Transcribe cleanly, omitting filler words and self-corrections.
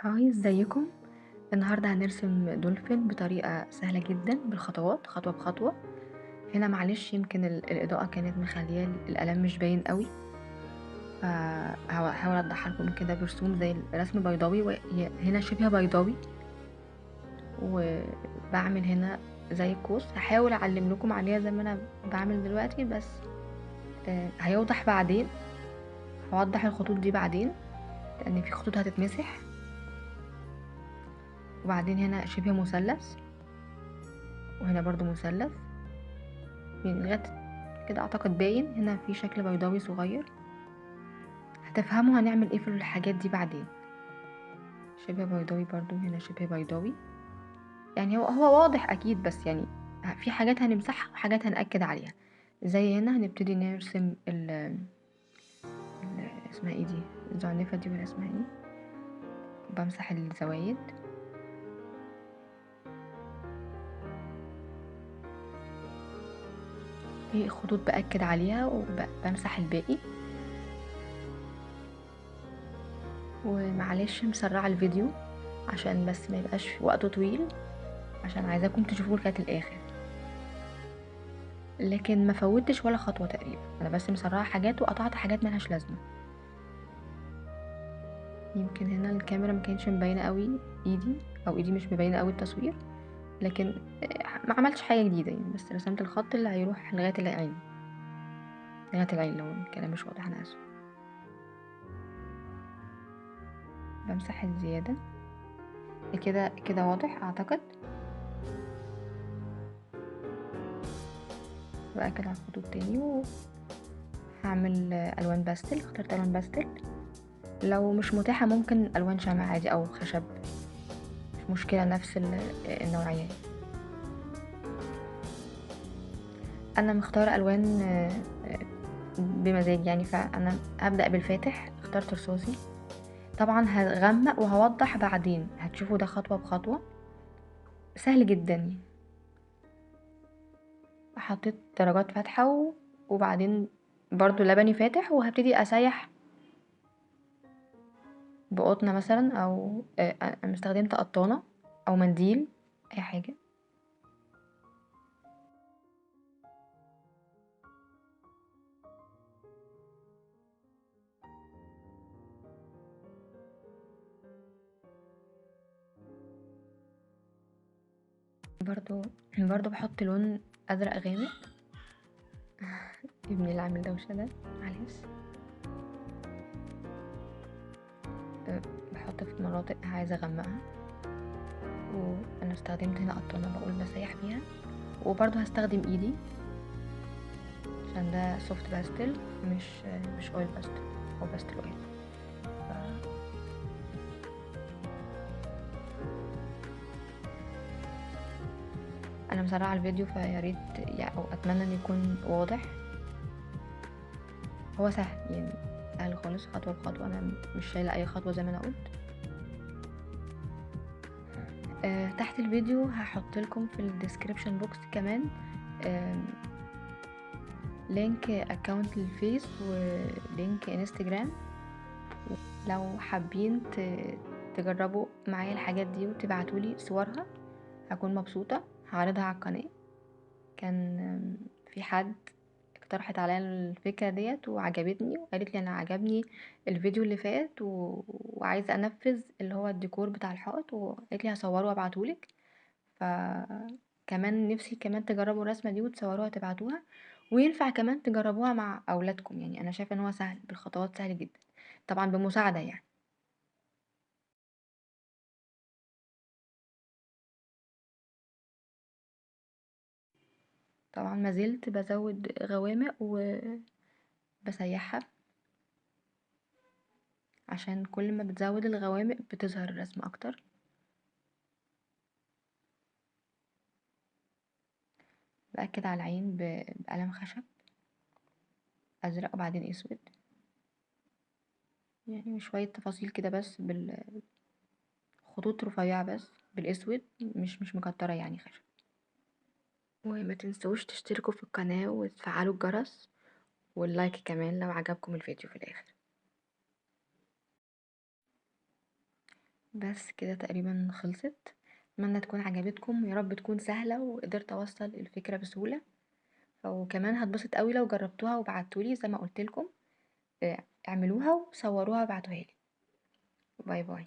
هاي ازيكم. النهاردة هنرسم دولفين بطريقة سهلة جدا بالخطوات خطوة بخطوة. هنا معلش يمكن الإضاءة كانت مخلية القلم مش باين قوي، فهحاول اوضحها لكم كده برسوم زي الرسم بيضاوي، وهي هنا شبه بيضاوي، وبعمل هنا زي قوس. هحاول اعلم لكم عليها زي ما انا بعمل دلوقتي، بس هيوضح بعدين. هوضح الخطوط دي بعدين لان في خطوط هتتمسح. وبعدين هنا شبه مثلث، وهنا برضو مثلث، يعني لغاية كده اعتقد باين. هنا في شكل بيضاوي صغير، هتفهموا هنعمل ايه في الحاجات دي بعدين. شبه بيضاوي برضو، هنا شبه بيضاوي، يعني هو واضح اكيد، بس يعني في حاجات هنمسحها وحاجات هنأكد عليها. زي هنا هنبتدي نرسم اسمها ايه دي، الزعنفة دي ولا اسمها ايه؟ بمسح الزوايد. في خطوط بأكد عليها وبمسح الباقي. ومعلش مسرعة الفيديو عشان بس ما يبقاش وقته طويل، عشان عايزاكم تشوفوه لغاية الآخر، لكن ما فوتش ولا خطوة تقريبا. انا بس مسرعة حاجات وقطعت حاجات ملهاش لازمة. يمكن هنا الكاميرا ما كانتش مبينة قوي ايدي، او ايدي مش مبينة قوي التصوير، لكن ما عملتش حاجة جديدة يعني، بس رسمت الخط اللي هيروح لغاية العين. لغاية العين لو الكلام مش واضح انا اسف. بمسح الزيادة. كده كده واضح اعتقد. بأكد على الخطوط تاني، وهعمل الوان باستل. اخترت الوان باستل، لو مش متاحة ممكن الوان شمع عادي او خشب، مش مشكلة، نفس النوعية. انا مختاره الوان بمزاج يعني، فانا هبدا بالفاتح. اخترت رصاصي. طبعا هغمق وهوضح بعدين، هتشوفوا ده خطوه بخطوه، سهل جدا يعني. حطيت درجات فاتحه وبعدين برضو لبني فاتح، وهبتدي اسيح بقطنه مثلا، او انا استخدمت قطانه او منديل، اي حاجه. برضو بحط لون ازرق غامق. ابني اللي عامل دوشه ده، معلش. بحط في مناطق عايزه اغمقها، وانا استخدمت هنا قطانه بقول بسيح بيها. وبرضو هستخدم ايدي عشان ده سوفت باستل، مش اويل باستل او باستل اويل. انا مسرعه الفيديو فيا ريت يعني، او اتمنى ان يكون واضح. هو سهل يعني، سهل خالص خطوه بخطوه. انا مش شايله اي خطوه زي ما انا قلت. تحت الفيديو هحط لكم في الديسكريبشن بوكس كمان لينك اكونت الفيس ولينك انستجرام. لو حابين تجربوا معايا الحاجات دي وتبعتولي صورها، هكون مبسوطة. هعرضها على القناة. كان في حد اقترحت عليا الفكرة ديت وعجبتني، وقالت لي انا عجبني الفيديو اللي فات وعايزة انفذ اللي هو الديكور بتاع الحائط، وقالت لي هصوره وابعتهولك. فكمان نفسي كمان تجربوا الرسمة دي وتصوروها تبعتوها، وينفع كمان تجربوها مع اولادكم. يعني انا شايفة ان هو سهل بالخطوات، سهل جدا، طبعا بمساعدة يعني. طبعا ما زلت بزود غوامق وبسيحها، عشان كل ما بتزود الغوامق بتظهر الرسمة اكتر. بأكد على العين بقلم خشب ازرق وبعدين اسود، يعني شوية تفاصيل كده بس بالخطوط رفيعة بس بالاسود، مش مكترة يعني خشب. وما تنسوش تشتركوا في القناة وتفعلوا الجرس واللايك كمان لو عجبكم الفيديو في الاخر. بس كده تقريبا خلصت. اتمنى تكون عجبتكم، يا رب تكون سهلة وقدرت اوصل الفكرة بسهولة. وكمان هتبسط قوي لو جربتوها وبعتولي زي ما قلتلكم. اعملوها وصوروها وابعتوها لي. باي باي.